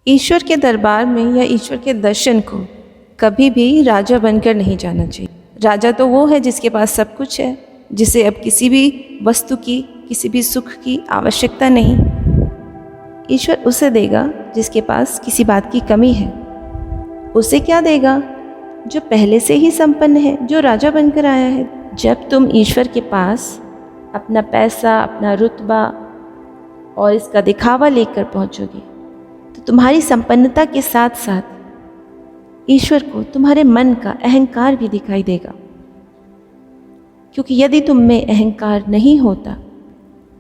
ईश्वर के दरबार में या ईश्वर के दर्शन को कभी भी राजा बनकर नहीं जाना चाहिए। राजा तो वो है जिसके पास सब कुछ है, जिसे अब किसी भी वस्तु की, किसी भी सुख की आवश्यकता नहीं। ईश्वर उसे देगा जिसके पास किसी बात की कमी है। उसे क्या देगा? जो पहले से ही संपन्न है, जो राजा बनकर आया है। जब तुम ईश्वर के पास अपना पैसा, अपना रुतबा और इसका दिखावा लेकर पहुंचोगे तो तुम्हारी संपन्नता के साथ साथ ईश्वर को तुम्हारे मन का अहंकार भी दिखाई देगा। क्योंकि यदि तुम में अहंकार नहीं होता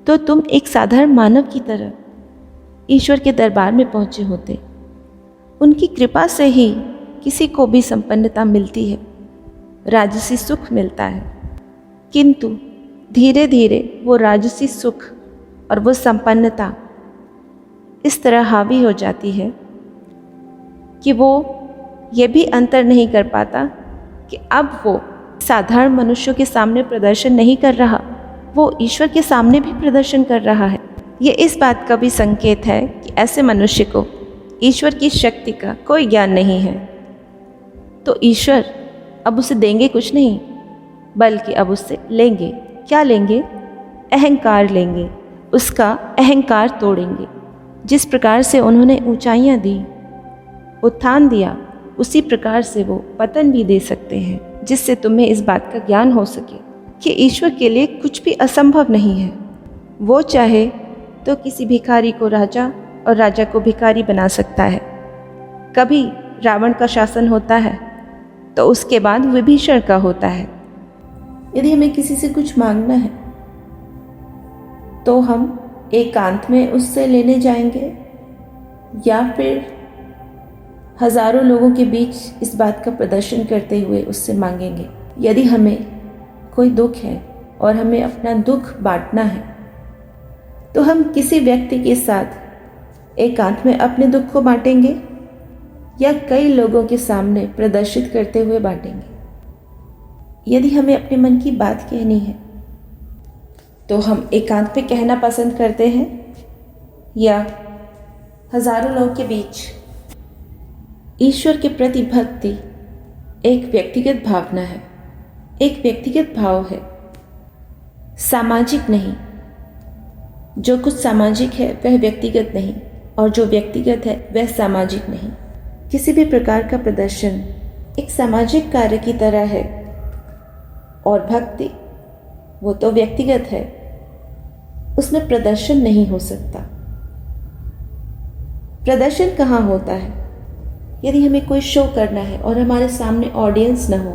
तो तुम एक साधारण मानव की तरह ईश्वर के दरबार में पहुंचे होते। उनकी कृपा से ही किसी को भी संपन्नता मिलती है, राजसी सुख मिलता है। किंतु धीरे धीरे वो राजसी सुख और वो संपन्नता इस तरह हावी हो जाती है कि वो ये भी अंतर नहीं कर पाता कि अब वो साधारण मनुष्यों के सामने प्रदर्शन नहीं कर रहा, वो ईश्वर के सामने भी प्रदर्शन कर रहा है। ये इस बात का भी संकेत है कि ऐसे मनुष्य को ईश्वर की शक्ति का कोई ज्ञान नहीं है। तो ईश्वर अब उसे देंगे कुछ नहीं, बल्कि अब उससे लेंगे। क्या लेंगे? अहंकार लेंगे, उसका अहंकार तोड़ेंगे। जिस प्रकार से उन्होंने ऊंचाइयां दी, उत्थान दिया, उसी प्रकार से वो पतन भी दे सकते हैं, जिससे तुम्हें इस बात का ज्ञान हो सके कि ईश्वर के लिए कुछ भी असंभव नहीं है। वो चाहे तो किसी भिखारी को राजा और राजा को भिखारी बना सकता है। कभी रावण का शासन होता है तो उसके बाद विभीषण का होता है। यदि हमें किसी से कुछ मांगना है तो हम एकांत में उससे लेने जाएंगे या फिर हजारों लोगों के बीच इस बात का प्रदर्शन करते हुए उससे मांगेंगे। यदि हमें कोई दुख है और हमें अपना दुख बांटना है तो हम किसी व्यक्ति के साथ एकांत में अपने दुख को बांटेंगे या कई लोगों के सामने प्रदर्शित करते हुए बांटेंगे। यदि हमें अपने मन की बात कहनी है तो हम एकांत में कहना पसंद करते हैं या हजारों लोगों के बीच। ईश्वर के प्रति भक्ति एक व्यक्तिगत भावना है, एक व्यक्तिगत भाव है, सामाजिक नहीं। जो कुछ सामाजिक है वह व्यक्तिगत नहीं, और जो व्यक्तिगत है वह सामाजिक नहीं। किसी भी प्रकार का प्रदर्शन एक सामाजिक कार्य की तरह है और भक्ति वो तो व्यक्तिगत है, उसमें प्रदर्शन नहीं हो सकता। प्रदर्शन कहाँ होता है? यदि हमें कोई शो करना है और हमारे सामने ऑडियंस न हो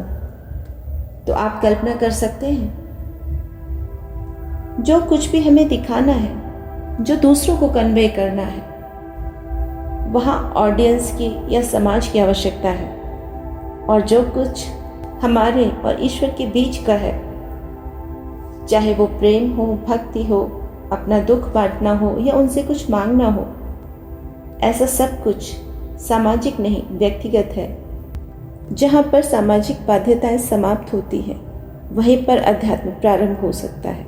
तो आप कल्पना कर सकते हैं, जो कुछ भी हमें दिखाना है, जो दूसरों को कन्वे करना है, वहाँ ऑडियंस की या समाज की आवश्यकता है। और जो कुछ हमारे और ईश्वर के बीच का है, चाहे वो प्रेम हो, भक्ति हो, अपना दुख बांटना हो या उनसे कुछ मांगना हो, ऐसा सब कुछ सामाजिक नहीं व्यक्तिगत है। जहाँ पर सामाजिक बाध्यताएं समाप्त होती हैं वहीं पर अध्यात्म प्रारंभ हो सकता है।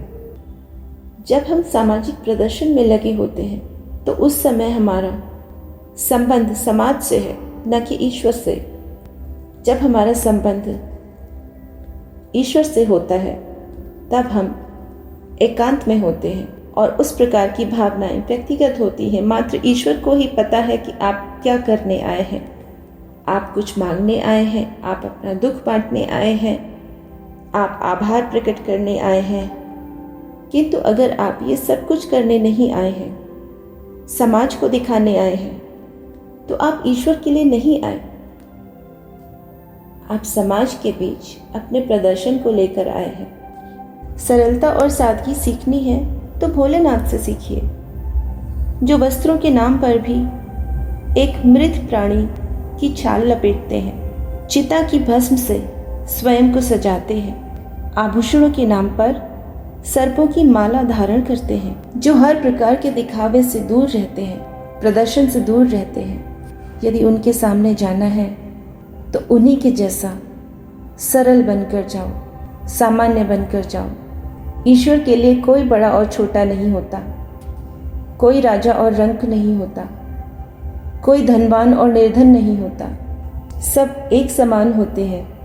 जब हम सामाजिक प्रदर्शन में लगे होते हैं तो उस समय हमारा संबंध समाज से है, न कि ईश्वर से। जब हमारा संबंध ईश्वर से होता है तब हम एकांत में होते हैं और उस प्रकार की भावनाएं व्यक्तिगत होती हैं। मात्र ईश्वर को ही पता है कि आप क्या करने आए हैं। आप कुछ मांगने आए हैं, आप अपना दुख बांटने आए हैं, आप आभार प्रकट करने आए हैं। किंतु अगर आप ये सब कुछ करने नहीं आए हैं, समाज को दिखाने आए हैं, तो आप ईश्वर के लिए नहीं आए। आप समाज के बीच अपने प्रदर्शन को लेकर आए हैं। सरलता और सादगी सीखनी है तो भोलेनाथ से सीखिए, जो वस्त्रों के नाम पर भी एक मृत प्राणी की छाल लपेटते हैं, चिता की भस्म से स्वयं को सजाते हैं, आभूषणों के नाम पर सर्पों की माला धारण करते हैं, जो हर प्रकार के दिखावे से दूर रहते हैं, प्रदर्शन से दूर रहते हैं। यदि उनके सामने जाना है तो उन्हीं के जैसा सरल बनकर जाओ, सामान्य बनकर जाओ। ईश्वर के लिए कोई बड़ा और छोटा नहीं होता, कोई राजा और रंक नहीं होता, कोई धनवान और निर्धन नहीं होता, सब एक समान होते हैं।